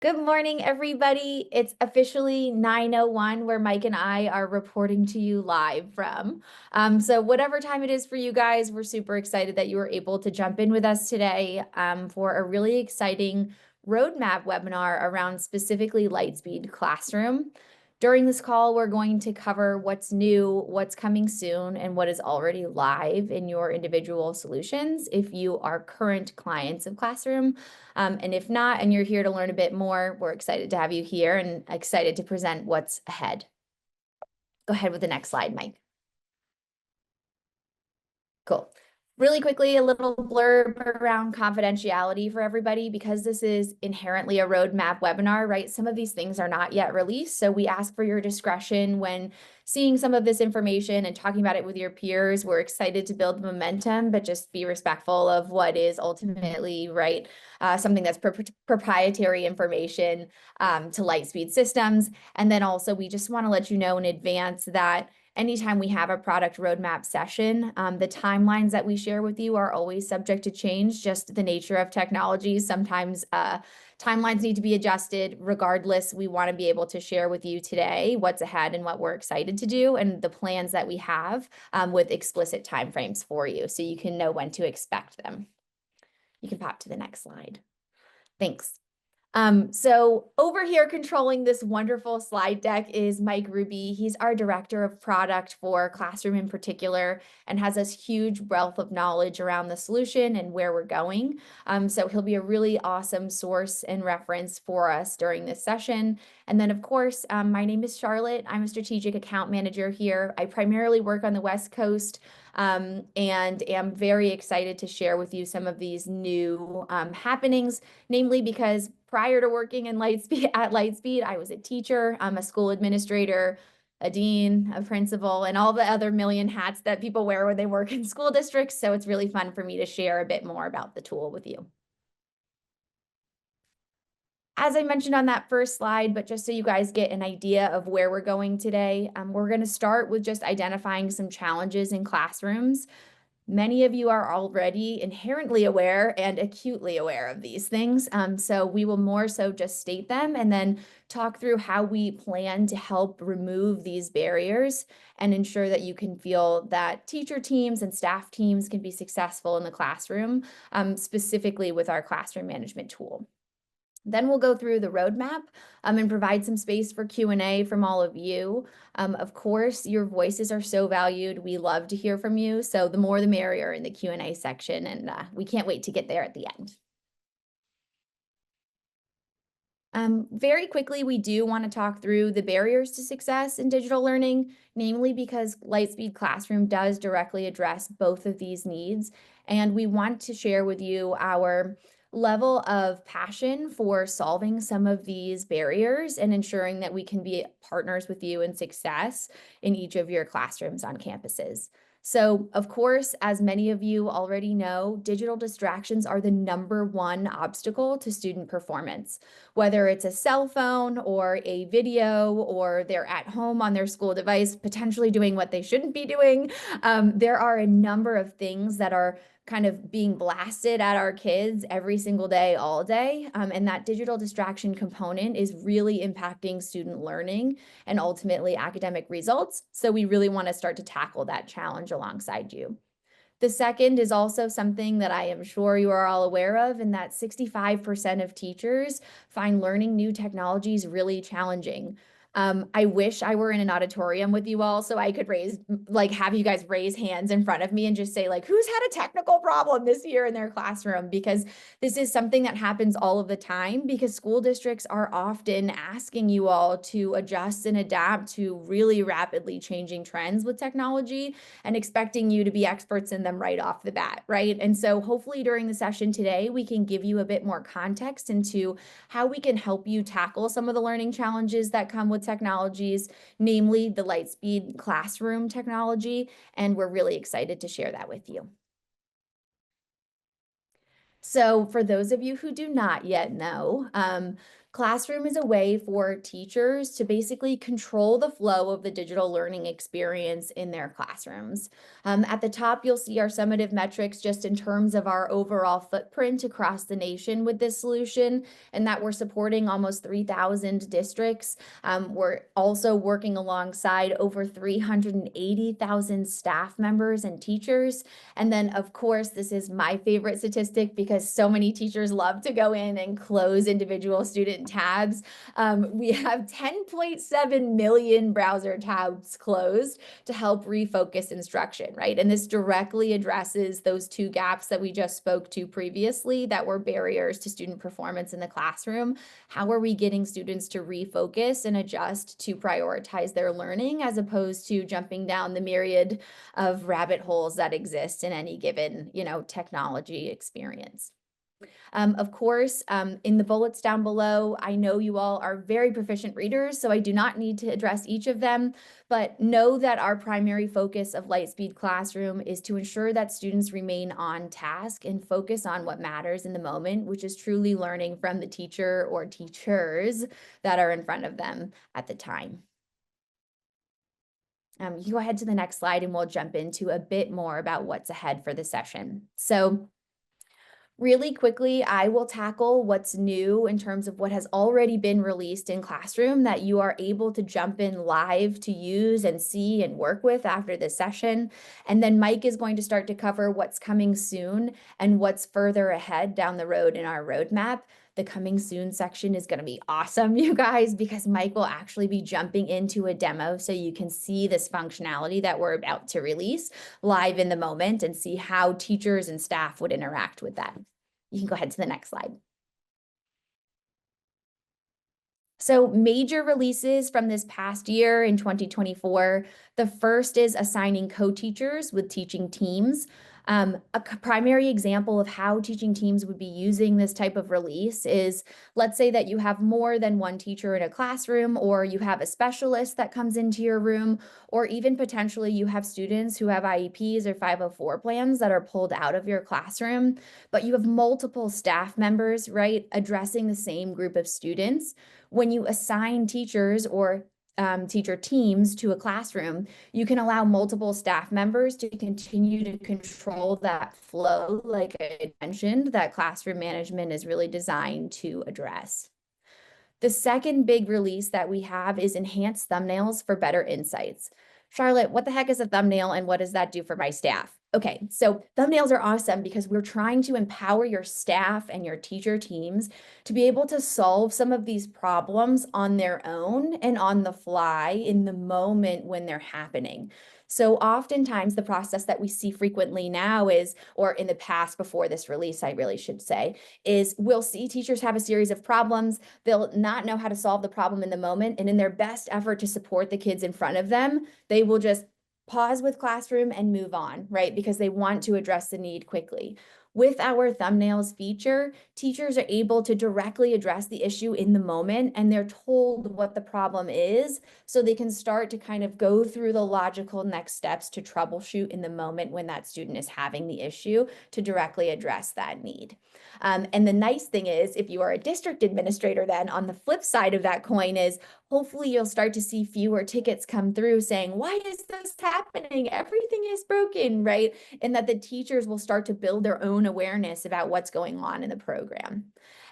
Good morning, everybody. It's officially 9:01 where Mike and I are reporting to you live from. So whatever time it is for you guys, we're super excited that you were able to jump in with us today for a really exciting roadmap webinar around specifically Lightspeed Classroom. During this call, we're going to cover what's new, what's coming soon, and what is already live in your individual solutions if you are current clients of Classroom. And if not, and you're here to learn a bit more, we're excited to have you here and excited to present what's ahead. Go ahead with the next slide, Mike. Cool. Really quickly, a little blurb around confidentiality for everybody because this is inherently a roadmap webinar, right? Some of these things are not yet released, so we ask for your discretion when seeing some of this information and talking about it with your peers. We're excited to build momentum, but just be respectful of what is ultimately, right, something that's proprietary information to Lightspeed systems. And then also, we just want to let you know in advance that anytime we have a product roadmap session, the timelines that we share with you are always subject to change, just the nature of technology. Sometimes timelines need to be adjusted. Regardless, we want to be able to share with you today what's ahead and what we're excited to do and the plans that we have with explicit timeframes for you so you can know when to expect them. You can pop to the next slide. Thanks. So over here controlling this wonderful slide deck is Mike Ruby. He's our director of product for Classroom in particular and has this huge wealth of knowledge around the solution and where we're going. So he'll be a really awesome source and reference for us during this session. And then of course, my name is Charlotte. I'm a strategic account manager here. I primarily work on the West Coast and am very excited to share with you some of these new happenings, namely because prior to working in Lightspeed, I was a teacher, I'm a school administrator, a dean, a principal, and all the other million hats that people wear when they work in school districts. So it's really fun for me to share a bit more about the tool with you. As I mentioned on that first slide, but just so you guys get an idea of where we're going today, we're going to start with just identifying some challenges in classrooms. Many of you are already inherently aware and acutely aware of these things. So we will more so just state them and then talk through how we plan to help remove these barriers and ensure that you can feel that teacher teams and staff teams can be successful in the classroom, specifically with our classroom management tool. Then we'll go through the roadmap and provide some space for Q&A from all of you. Of course, your voices are so valued. We love to hear from you. So the more the merrier in the Q&A section. And we can't wait to get there at the end. Very quickly, we do want to talk through the barriers to success in digital learning, namely because Lightspeed Classroom does directly address both of these needs. And we want to share with you our level of passion for solving some of these barriers and ensuring that we can be partners with you in success in each of your classrooms on campuses. So, of course, as many of you already know, digital distractions are the #1 obstacle to student performance. Whether it's a cell phone or a video or they're at home on their school device, potentially doing what they shouldn't be doing, there are a number of things that are kind of being blasted at our kids every single day, all day. And that digital distraction component is really impacting student learning and ultimately academic results. So we really want to start to tackle that challenge alongside you. The second is also something that I am sure you are all aware of, and that 65% of teachers find learning new technologies really challenging. I wish I were in an auditorium with you all so I could have you guys raise hands in front of me and just say who's had a technical problem this year in their classroom, because this is something that happens all of the time because school districts are often asking you all to adjust and adapt to really rapidly changing trends with technology and expecting you to be experts in them right off the bat, right? And so hopefully during the session today, we can give you a bit more context into how we can help you tackle some of the learning challenges that come with technologies, namely the Lightspeed Classroom technology, and we're really excited to share that with you. So for those of you who do not yet know, Classroom is a way for teachers to basically control the flow of the digital learning experience in their classrooms. At the top, you'll see our summative metrics just in terms of our overall footprint across the nation with this solution, and that we're supporting almost 3,000 districts. We're also working alongside over 380,000 staff members and teachers. And then, of course, this is my favorite statistic because so many teachers love to go in and close individual student tabs. We have 10.7 million browser tabs closed to help refocus instruction, right? And this directly addresses those two gaps that we just spoke to previously that were barriers to student performance in the classroom. How are we getting students to refocus and adjust to prioritize their learning as opposed to jumping down the myriad of rabbit holes that exist in any given, technology experience? Of course, in the bullets down below, I know you all are very proficient readers, so I do not need to address each of them, but know that our primary focus of Lightspeed Classroom is to ensure that students remain on task and focus on what matters in the moment, which is truly learning from the teacher or teachers that are in front of them at the time. You can go ahead to the next slide and we'll jump into a bit more about what's ahead for the session. So really quickly, I will tackle what's new in terms of what has already been released in Classroom that you are able to jump in live to use and see and work with after this session. And then Mike is going to start to cover what's coming soon and what's further ahead down the road in our roadmap. The coming soon section is going to be awesome, you guys, because Mike will actually be jumping into a demo so you can see this functionality that we're about to release live in the moment and see how teachers and staff would interact with that. You can go ahead to the next slide. So major releases from this past year in 2024. The first is assigning co-teachers with teaching teams. A primary example of how teaching teams would be using this type of release is, let's say that you have more than one teacher in a classroom, or you have a specialist that comes into your room, or even potentially you have students who have IEPs or 504 plans that are pulled out of your classroom, but you have multiple staff members, right, addressing the same group of students. When you assign teachers or teacher teams to a classroom, you can allow multiple staff members to continue to control that flow, like I mentioned, that classroom management is really designed to address. The second big release that we have is enhanced thumbnails for better insights. Charlotte, what the heck is a thumbnail and what does that do for my staff? Okay, so thumbnails are awesome because we're trying to empower your staff and your teacher teams to be able to solve some of these problems on their own and on the fly in the moment when they're happening. So oftentimes the process that we see frequently now is, or in the past before this release, I really should say, is we'll see teachers have a series of problems. They'll not know how to solve the problem in the moment. And in their best effort to support the kids in front of them, they will just pause with Classroom and move on, right? Because they want to address the need quickly. With our thumbnails feature, teachers are able to directly address the issue in the moment and they're told what the problem is so they can start to kind of go through the logical next steps to troubleshoot in the moment when that student is having the issue to directly address that need. And the nice thing is, if you are a district administrator, then on the flip side of that coin is hopefully you'll start to see fewer tickets come through saying, why is this happening? Everything is broken, right? And that the teachers will start to build their own awareness about what's going on in the program.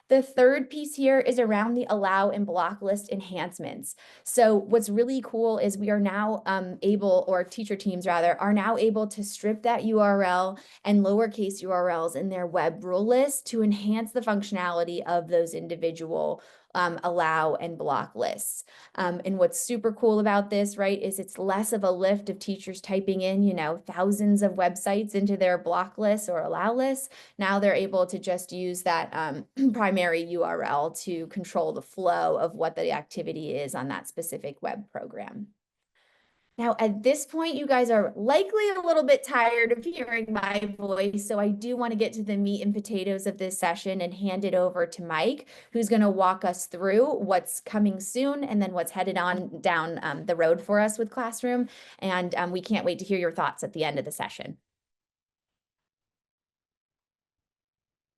The third piece here is around the allow and block list enhancements. So what's really cool is we are now able, or teacher teams rather, are now able to strip that URL and lowercase URLs in their web rule list to enhance the functionality of those individual allow and block lists. And what's super cool about this, right, is it's less of a lift of teachers typing in, thousands of websites into their block lists or allow lists. Now they're able to just use that primary URL to control the flow of what the activity is on that specific web program. Now, at this point, you guys are likely a little bit tired of hearing my voice, so I do want to get to the meat and potatoes of this session and hand it over to Mike, who's going to walk us through what's coming soon and then what's headed on down the road for us with Classroom. And we can't wait to hear your thoughts at the end of the session.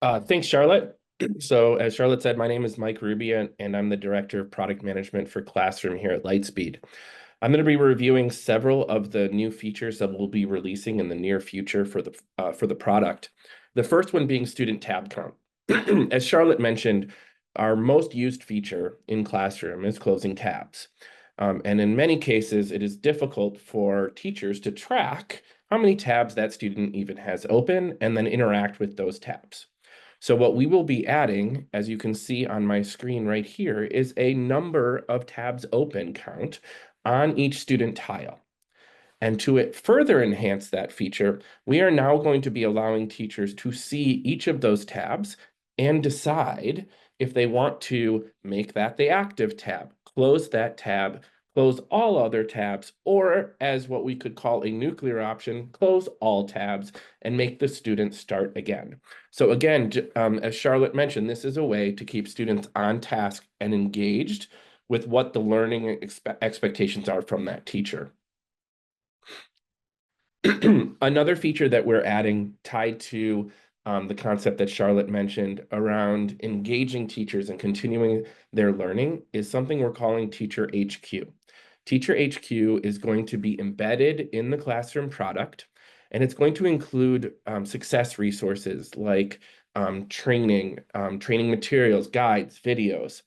Thanks, Charlotte. So as Charlotte said, my name is Mike Rubia, and I'm the Director of Product Management for Classroom here at Lightspeed. I'm going to be reviewing several of the new features that we'll be releasing in the near future for the product. The first one being student tab count. As Charlotte mentioned, our most used feature in Classroom is closing tabs. And in many cases, it is difficult for teachers to track how many tabs that student even has open and then interact with those tabs. So what we will be adding, as you can see on my screen right here, is a number of tabs open count on each student tile. And to further enhance that feature, we are now going to be allowing teachers to see each of those tabs and decide if they want to make that the active tab, close that tab, close all other tabs, or as what we could call a nuclear option, close all tabs and make the student start again. So again, as Charlotte mentioned, this is a way to keep students on task and engaged with what the learning expectations are from that teacher. Another feature that we're adding tied to the concept that Charlotte mentioned around engaging teachers and continuing their learning is something we're calling Teacher HQ. Teacher HQ is going to be embedded in the classroom product, and it's going to include success resources like training materials, guides, videos,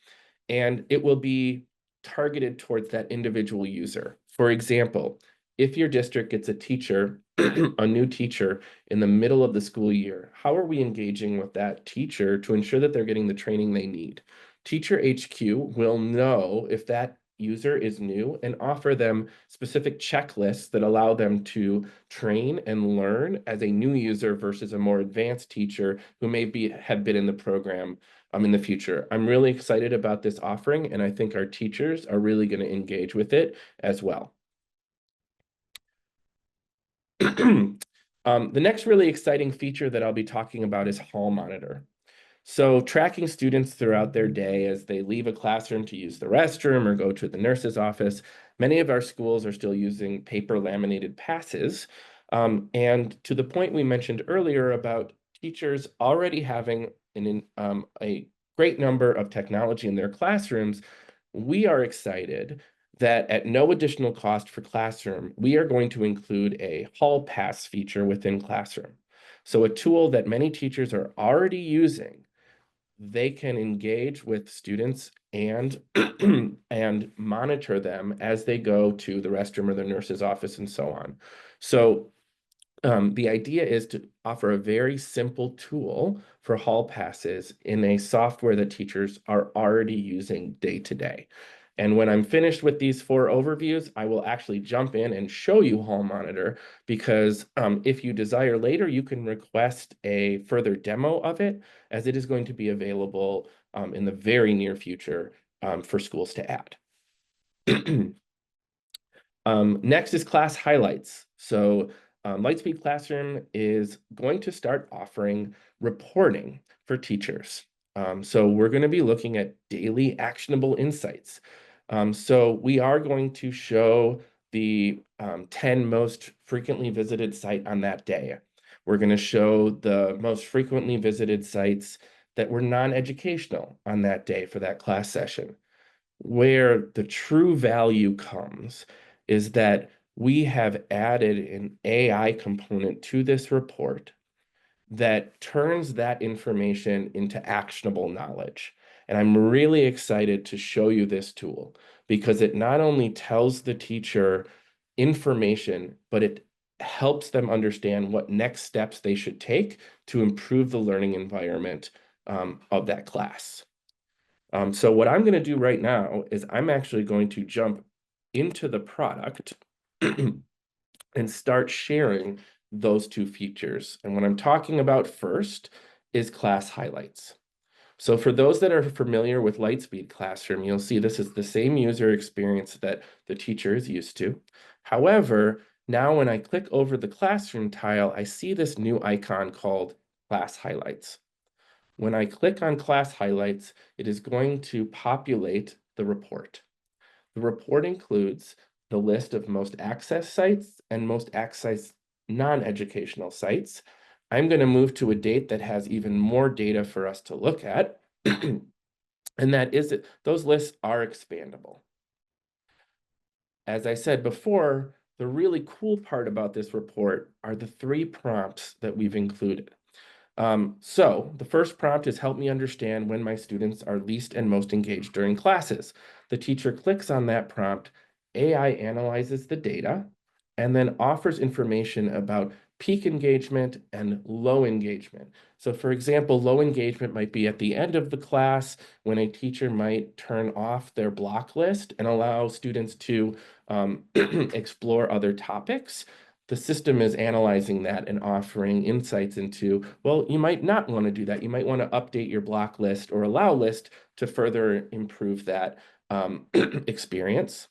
and it will be targeted towards that individual user. For example, if your district gets a teacher, a new teacher in the middle of the school year, how are we engaging with that teacher to ensure that they're getting the training they need? Teacher HQ will know if that user is new and offer them specific checklists that allow them to train and learn as a new user versus a more advanced teacher who have been in the program in the future. I'm really excited about this offering, and I think our teachers are really going to engage with it as well. The next really exciting feature that I'll be talking about is Hall Monitor. So tracking students throughout their day as they leave a classroom to use the restroom or go to the nurse's office. Many of our schools are still using paper laminated passes. And to the point we mentioned earlier about teachers already having a great number of technology in their classrooms, we are excited that at no additional cost for Classroom, we are going to include a Hall Pass feature within Classroom. So a tool that many teachers are already using, they can engage with students and and monitor them as they go to the restroom or the nurse's office and so on. So the idea is to offer a very simple tool for hall passes in a software that teachers are already using day to day. And when I'm finished with these 4 overviews, I will actually jump in and show you Hall Monitor because if you desire later, you can request a further demo of it as it is going to be available in the very near future for schools to add. Next is class highlights. So Lightspeed Classroom is going to start offering reporting for teachers. So we're going to be looking at daily actionable insights. So we are going to show the 10 most frequently visited site on that day. We're going to show the most frequently visited sites that were non-educational on that day for that class session. Where the true value comes is that we have added an AI component to this report that turns that information into actionable knowledge. And I'm really excited to show you this tool because it not only tells the teacher information, but it helps them understand what next steps they should take to improve the learning environment of that class. So what I'm going to do right now is I'm actually going to jump into the product and start sharing those 2 features. And what I'm talking about first is class highlights. So for those that are familiar with Lightspeed Classroom, you'll see this is the same user experience that the teacher is used to. However, now when I click over the classroom tile, I see this new icon called Class Highlights. When I click on class highlights, it is going to populate the report. The report includes the list of most accessed sites and most accessed non-educational sites, I'm going to move to a date that has even more data for us to look at. And that is that those lists are expandable. As I said before, the really cool part about this report are the 3 prompts that we've included. So the first prompt is help me understand when my students are least and most engaged during classes. The teacher clicks on that prompt, AI analyzes the data, and then offers information about peak engagement and low engagement. So for example, low engagement might be at the end of the class when a teacher might turn off their block list and allow students to explore other topics. The system is analyzing that and offering insights into, well, you might not want to do that. You might want to update your block list or allow list to further improve that experience.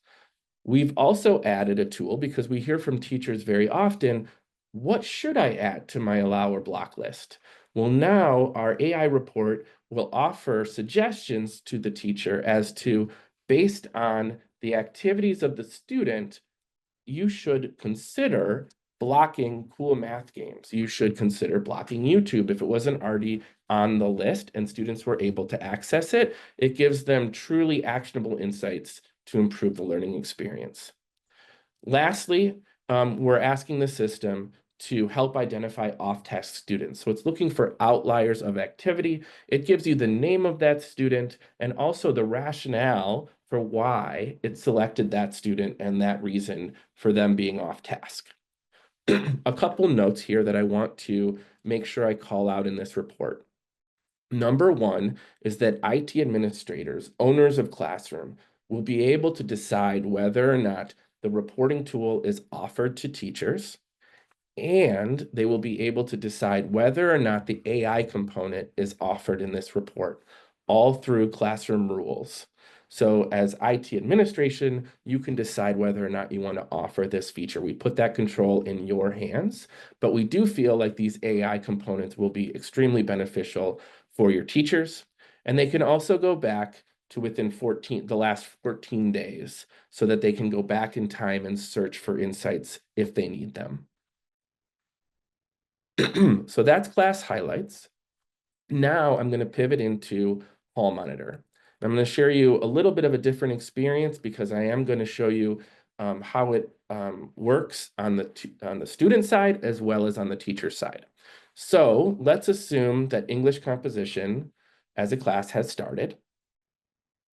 We've also added a tool because we hear from teachers very often, what should I add to my allow or block list? Well, now our AI report will offer suggestions to the teacher as to, based on the activities of the student, you should consider blocking cool math games. You should consider blocking YouTube if it wasn't already on the list and students were able to access it. It gives them truly actionable insights to improve the learning experience. Lastly, we're asking the system to help identify off-task students. So it's looking for outliers of activity. It gives you the name of that student and also the rationale for why it selected that student and that reason for them being off task. A couple notes here that I want to make sure I call out in this report. Number one is that IT administrators, owners of Classroom, will be able to decide whether or not the reporting tool is offered to teachers, and they will be able to decide whether or not the AI component is offered in this report, all through Classroom rules. So as IT administration, you can decide whether or not you want to offer this feature. We put that control in your hands, but we do feel like these AI components will be extremely beneficial for your teachers. And they can also go back to within the last 14 days so that they can go back in time and search for insights if they need them. So that's class highlights. Now I'm going to pivot into Hall Monitor. I'm going to share you a little bit of a different experience because I am going to show you how it works on the student side as well as on the teacher side. So let's assume that English composition as a class has started.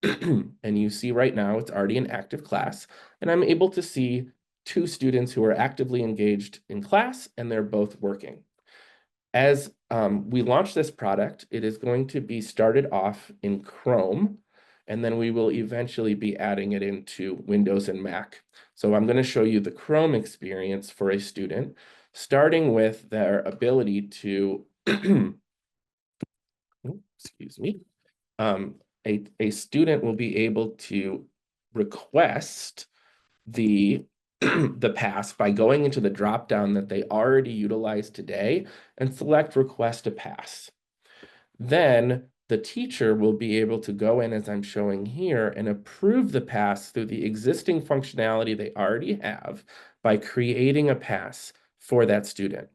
And you see right now it's already an active class, and I'm able to see 2 students who are actively engaged in class, and they're both working. As we launch this product, it is going to be started off in Chrome, and then we will eventually be adding it into Windows and Mac. So I'm going to show you the Chrome experience for a student, starting with their ability to, excuse me, a student will be able to request the the pass by going into the drop down that they already utilize today and select request a pass. Then the teacher will be able to go in, as I'm showing here, and approve the pass through the existing functionality they already have by creating a pass for that student.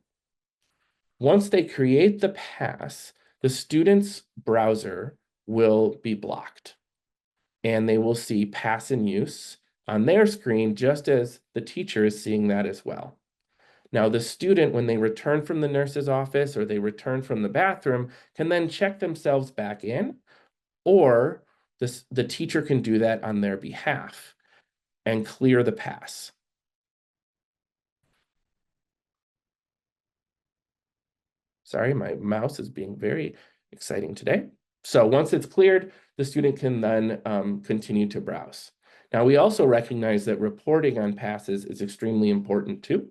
Once they create the pass, the student's browser will be blocked and they will see pass in use on their screen, just as the teacher is seeing that as well. Now, the student, when they return from the nurse's office or they return from the bathroom, can then check themselves back in, or the teacher can do that on their behalf and clear the pass. Sorry, my mouse is being very exciting today. So once it's cleared, the student can then continue to browse. Now, we also recognize that reporting on passes is extremely important too.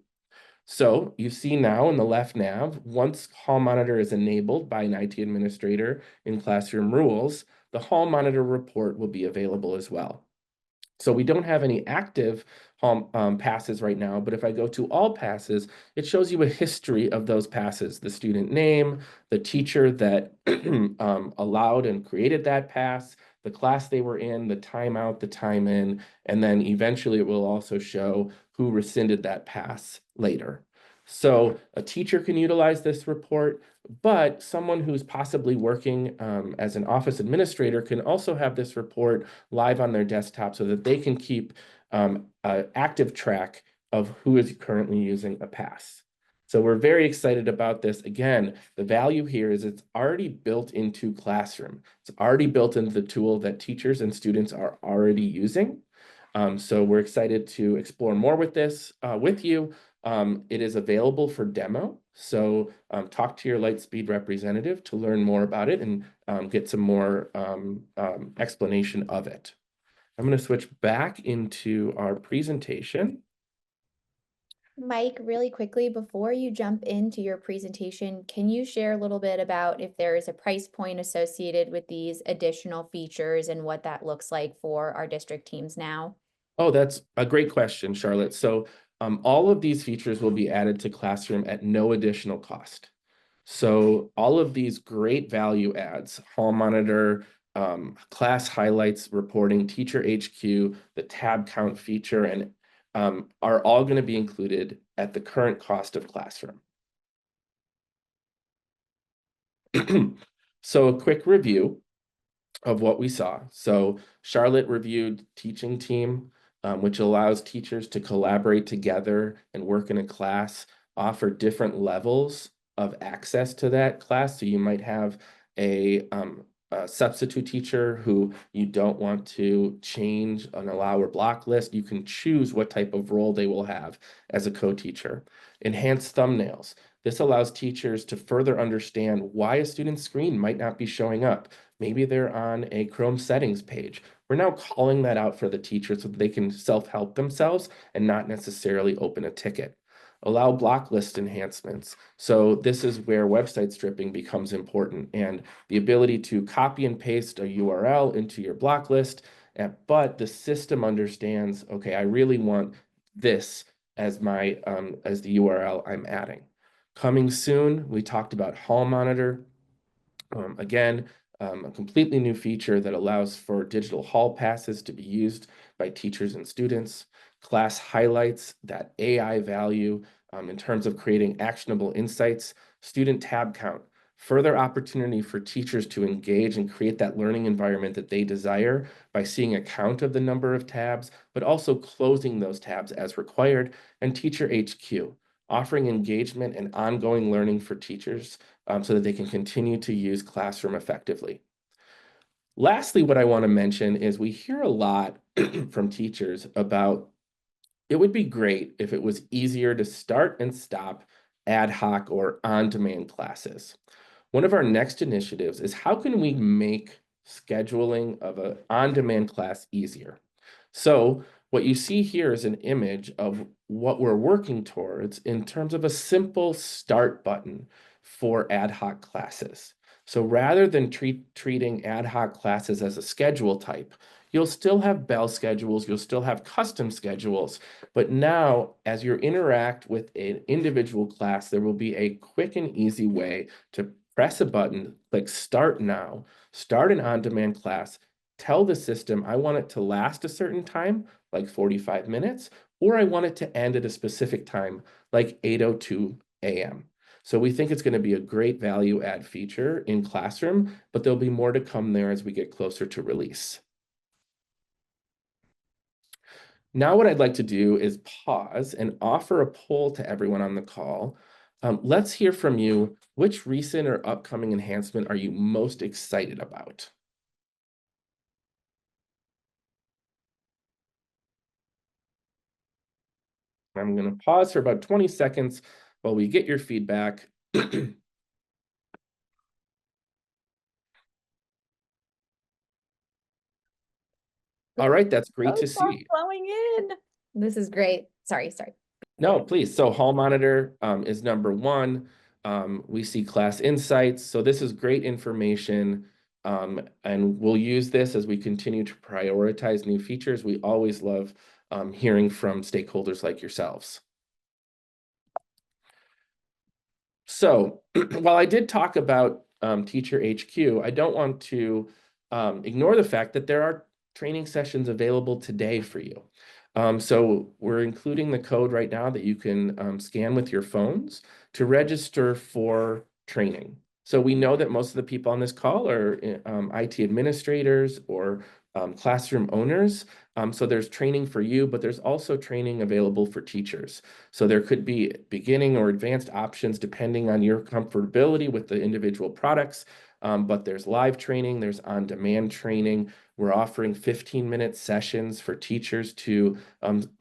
So you see now in the left nav, once Hall Monitor is enabled by an IT administrator in Classroom rules, the Hall Monitor report will be available as well. So we don't have any active passes right now, but if I go to all passes, it shows you a history of those passes, the student name, the teacher that allowed and created that pass, the class they were in, the time out, the time in, and then eventually it will also show who rescinded that pass later. So a teacher can utilize this report, but someone who's possibly working as an office administrator can also have this report live on their desktop so that they can keep active track of who is currently using a pass. So we're very excited about this. Again, the value here is it's already built into Classroom. It's already built into the tool that teachers and students are already using. So we're excited to explore more with this with you. It is available for demo. So talk to your Lightspeed representative to learn more about it and get some more explanation of it. I'm going to switch back into our presentation. Mike, really quickly, before you jump into your presentation, can you share a little bit about if there is a price point associated with these additional features and what that looks like for our district teams now? Oh, that's a great question, Charlotte. So all of these features will be added to Classroom at no additional cost. So all of these great value adds, hall monitor, class highlights reporting, teacher HQ, the tab count feature, and are all going to be included at the current cost of Classroom. So a quick review of what we saw. So Charlotte reviewed teaching team, which allows teachers to collaborate together and work in a class, offer different levels of access to that class. So you might have a substitute teacher who you don't want to change an allow or block list. You can choose what type of role they will have as a co-teacher. Enhanced thumbnails. This allows teachers to further understand why a student's screen might not be showing up. Maybe they're on a Chrome settings page. We're now calling that out for the teacher so that they can self-help themselves and not necessarily open a ticket. Allow block list enhancements. So this is where website stripping becomes important, and the ability to copy and paste a URL into your block list, but the system understands, okay, I really want this as my as the URL I'm adding. Coming soon, we talked about Hall Monitor. Again, a completely new feature that allows for digital hall passes to be used by teachers and students. Class highlights, that AI value in terms of creating actionable insights. Student tab count, further opportunity for teachers to engage and create that learning environment that they desire by seeing a count of the number of tabs, but also closing those tabs as required. And Teacher HQ, offering engagement and ongoing learning for teachers so that they can continue to use Classroom effectively. Lastly, what I want to mention is we hear a lot from teachers about it would be great if it was easier to start and stop ad hoc or on-demand classes. One of our next initiatives is how can we make scheduling of an on-demand class easier? So what you see here is an image of what we're working towards in terms of a simple start button for ad hoc classes. So rather than treating ad hoc classes as a schedule type, you'll still have bell schedules, you'll still have custom schedules, but now as you interact with an individual class, there will be a quick and easy way to press a button, click start now, start an on-demand class, tell the system I want it to last a certain time, like 45 minutes, or I want it to end at a specific time, like 8:02 a.m. So we think it's going to be a great value add feature in Classroom, but there'll be more to come there as we get closer to release. Now what I'd like to do is pause and offer a poll to everyone on the call. Let's hear from you. Which recent or upcoming enhancement are you most excited about? I'm going to pause for about 20 seconds while we get your feedback. All right, that's great to Votes are see. flowing in. This is great. Sorry. No, please. So Hall Monitor is number one. We see class insights. So this is great information. And we'll use this as we continue to prioritize new features. We always love hearing from stakeholders like yourselves. So while I did talk about Teacher HQ, I don't want to ignore the fact that there are training sessions available today for you. So we're including the code right now that you can scan with your phones to register for training. So we know that most of the people on this call are IT administrators or classroom owners. So there's training for you, but there's also training available for teachers. So there could be beginning or advanced options depending on your comfortability with the individual products. But there's live training, there's on-demand training. We're offering 15-minute sessions for teachers to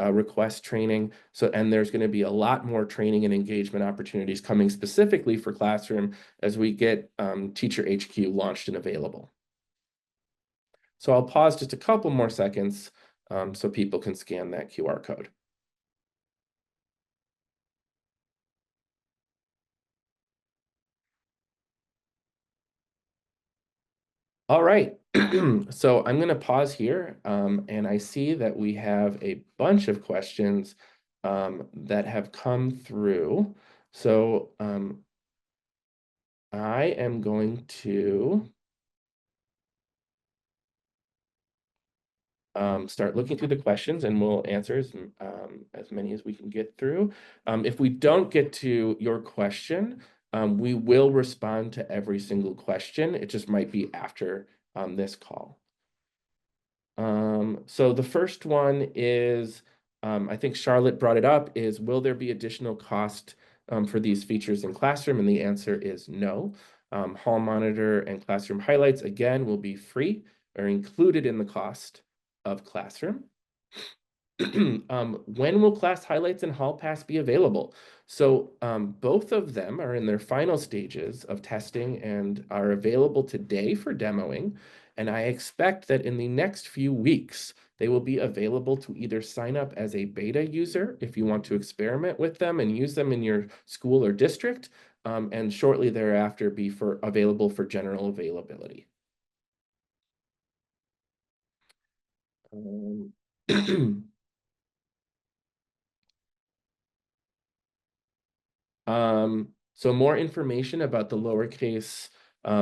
request training. So, and there's going to be a lot more training and engagement opportunities coming specifically for Classroom as we get Teacher HQ launched and available. So I'll pause just a couple more seconds so people can scan that QR code. All right, so I'm going to pause here, and I see that we have a bunch of questions that have come through. So I am going to start looking through the questions and we'll answer as many as we can get through. If we don't get to your question, we will respond to every single question. It just might be after this call. So the first one is, I think Charlotte brought it up, is will there be additional cost for these features in Classroom? And the answer is no. Hall monitor and classroom highlights, again, will be free or included in the cost of Classroom. When will class highlights and hall pass be available? So both of them are in their final stages of testing and are available today for demoing. And I expect that in the next few weeks, they will be available to either sign up as a beta user if you want to experiment with them and use them in your school or district, and shortly thereafter be available for general availability. So more information about the lowercase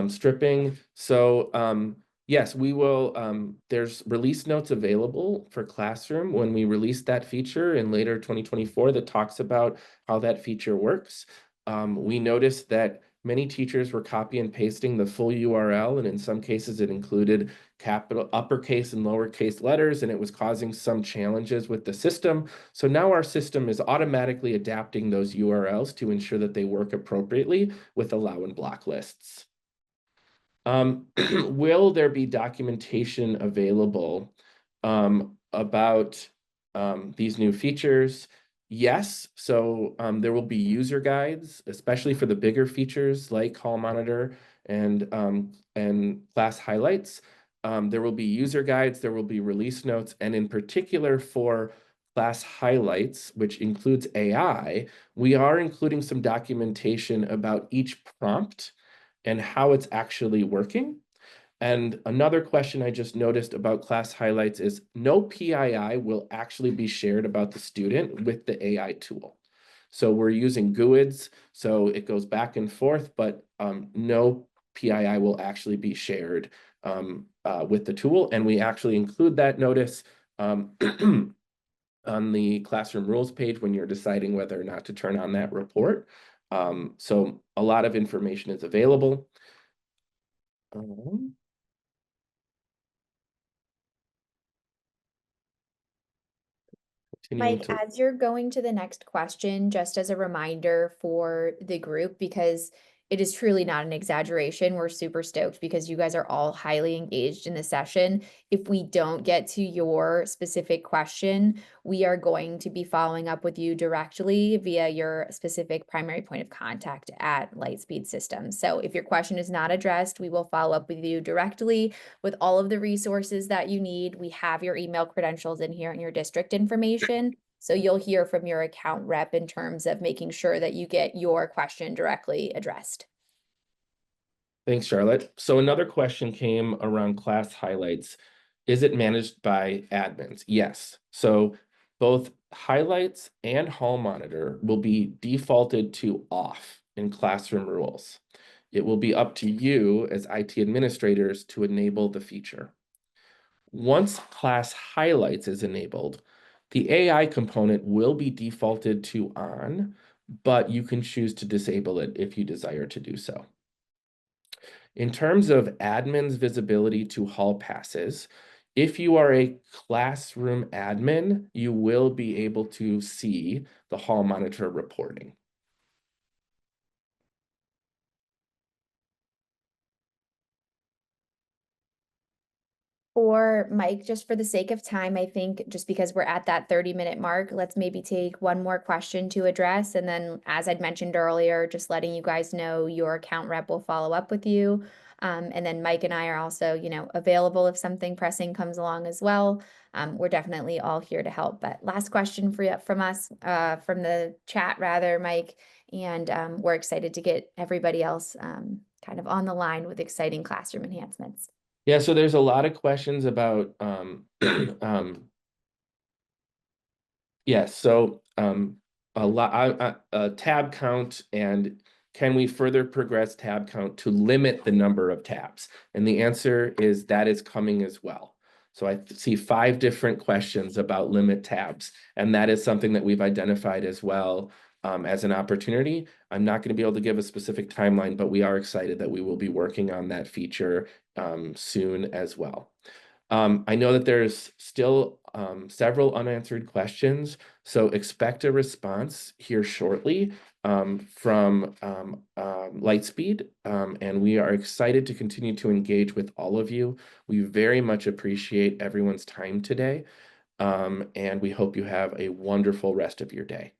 stripping. So yes, we will, there's release notes available for Classroom when we release that feature in later 2024 that talks about how that feature works. We noticed that many teachers were copy and pasting the full URL, and in some cases it included capital, uppercase and lowercase letters, and it was causing some challenges with the system. So now our system is automatically adapting those URLs to ensure that they work appropriately with allow and block lists. Will there be documentation available about these new features? Yes, so there will be user guides, especially for the bigger features like Hall Monitor and class highlights. There will be user guides, there will be release notes, and in particular for class highlights, which includes AI, we are including some documentation about each prompt and how it's actually working. And another question I just noticed about class highlights is no PII will actually be shared about the student with the AI tool. So we're using GUIDs, so it goes back and forth, but no PII will actually be shared with the tool. And we actually include that notice on the classroom rules page when you're deciding whether or not to turn on that report. So a lot of information is available. Continuing Mike, to as you're going to the next question, just as a reminder for the group, because it is truly not an exaggeration, we're super stoked because you guys are all highly engaged in the session. If we don't get to your specific question, we are going to be following up with you directly via your specific primary point of contact at Lightspeed Systems. So if your question is not addressed, we will follow up with you directly with all of the resources that you need. We have your email credentials in here and your district information. So you'll hear from your account rep in terms of making sure that you get your question directly addressed. Thanks, Charlotte. So another question came around class highlights. Is it managed by admins? Yes. So both highlights and hall monitor will be defaulted to off in classroom rules. It will be up to you as IT administrators to enable the feature. Once class highlights is enabled, The AI component will be defaulted to on, but you can choose to disable it if you desire to do so. In terms of admin's visibility to hall passes, if you are a classroom admin, you will be able to see the hall monitor reporting. For Mike, just for the sake of time, I think just because we're at that 30-minute mark, let's maybe take one more question to address. And then, as I'd mentioned earlier, just letting you guys know your account rep will follow up with you. And then Mike and I are also, available if something pressing comes along as well. We're definitely all here to help. But last question for you from us, from the chat rather, Mike. And we're excited to get everybody else kind of on the line with exciting classroom enhancements. Yeah, so there's a lot of questions about yes, so a lot tab count, and can we further progress tab count to limit the number of tabs? And the answer is that is coming as well. So I see 5 different questions about limit tabs, and that is something that we've identified as well as an opportunity. I'm not going to be able to give a specific timeline, but we are excited that we will be working on that feature soon as well. I know that there's still several unanswered questions, so expect a response here shortly from Lightspeed, and we are excited to continue to engage with all of you. We very much appreciate everyone's time today, and we hope you have a wonderful rest of your day.